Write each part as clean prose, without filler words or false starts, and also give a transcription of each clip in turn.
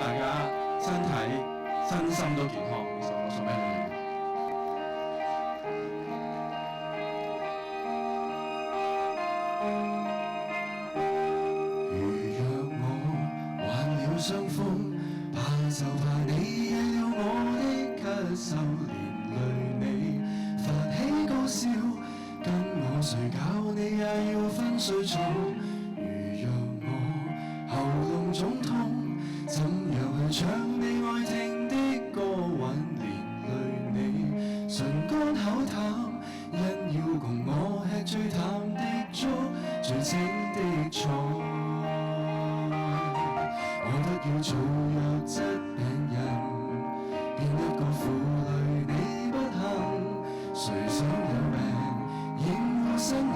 大家身體、身心都健康。呢首歌送俾你哋。如若我患了傷風，怕就怕你惹了我的咳嗽，連累你發起高燒，跟我睡覺你也要分睡床。如若我喉嚨腫痛，怎樣去唱你愛聽的歌韻，連累你唇乾口淡，因要共我吃最淡的粥，最清的菜。我不要做弱質病人，變一個負累你不幸，誰想有病厭惡呻吟。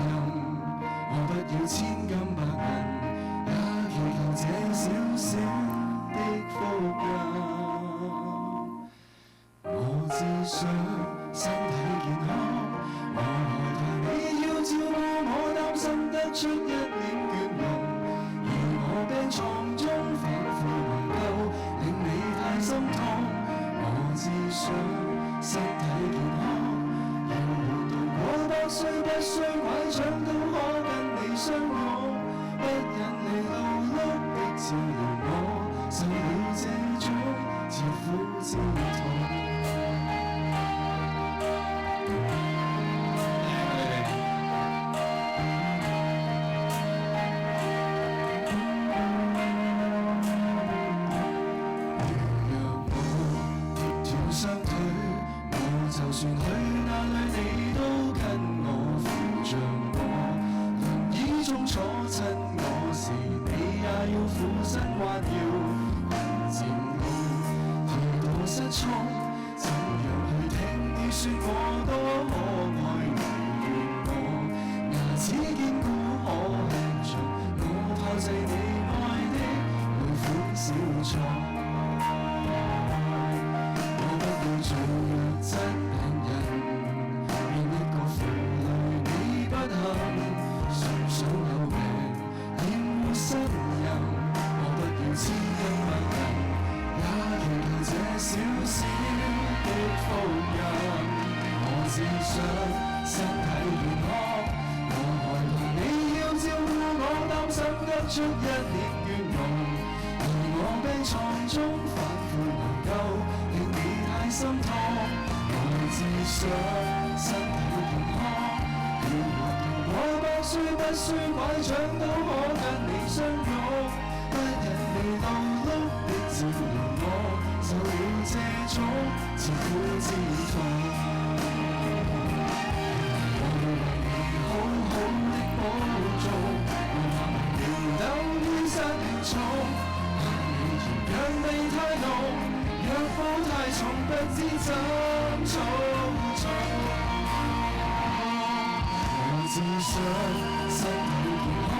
我不要千金百銀，也祈求這小小的福蔭。我只想身體健康，我害怕你要照顧我，擔心得出一臉倦容。而我病床中反覆懷舊，令你太心痛。我只想身體健康，要活到過100歲，不需拐杖都可跟你相擁。不忍你勞碌的照料我，受了這種自苦自痛。就算去哪裏你都跟我扶着我，輪椅中坐親我時你也要俯身彎腰，困漸了跌倒失聰，怎樣去聽你說我多可愛，唯願我牙齒堅固可吃盡我炮製你愛的每款小菜。我不要做弱質病人，變一個負累你不幸，誰想有病厭惡呻吟。我不要千金百銀，也祈求這小小的福蔭。我只想身體健康，我害怕你要照顧我，擔心得出一臉倦容。而我病床中反覆懷舊，令你太心痛。我只想身體健康，要活到過100歲，不需拐杖都可跟你相擁。不忍你勞碌的照料我，受了這種自苦自痛。我會為你好好的保重，我怕明燈於失重，怕你嫌氧味太濃，藥補太重，不知怎操縱。我只想身體健康，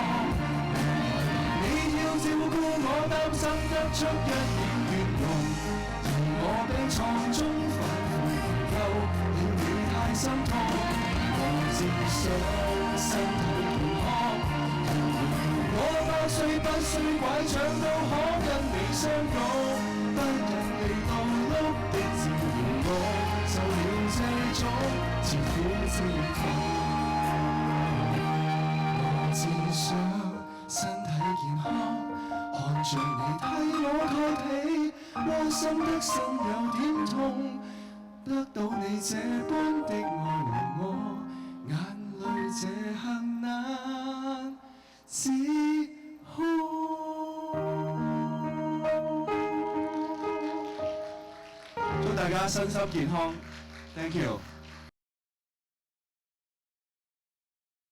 你要照顧我，擔心得出一臉倦容。而我病床中反覆懷舊，令你太心痛。我只想身體健康，要活到100歲，不需拐杖都可跟你相擁。不忍你勞碌的照料我，受了這種自苦自痛。我只想身體健康，看着你替我蓋被，窩心的心有點痛。得到你這般的愛和我，眼淚這刻難自控。祝大家身心健康 ，Thank you。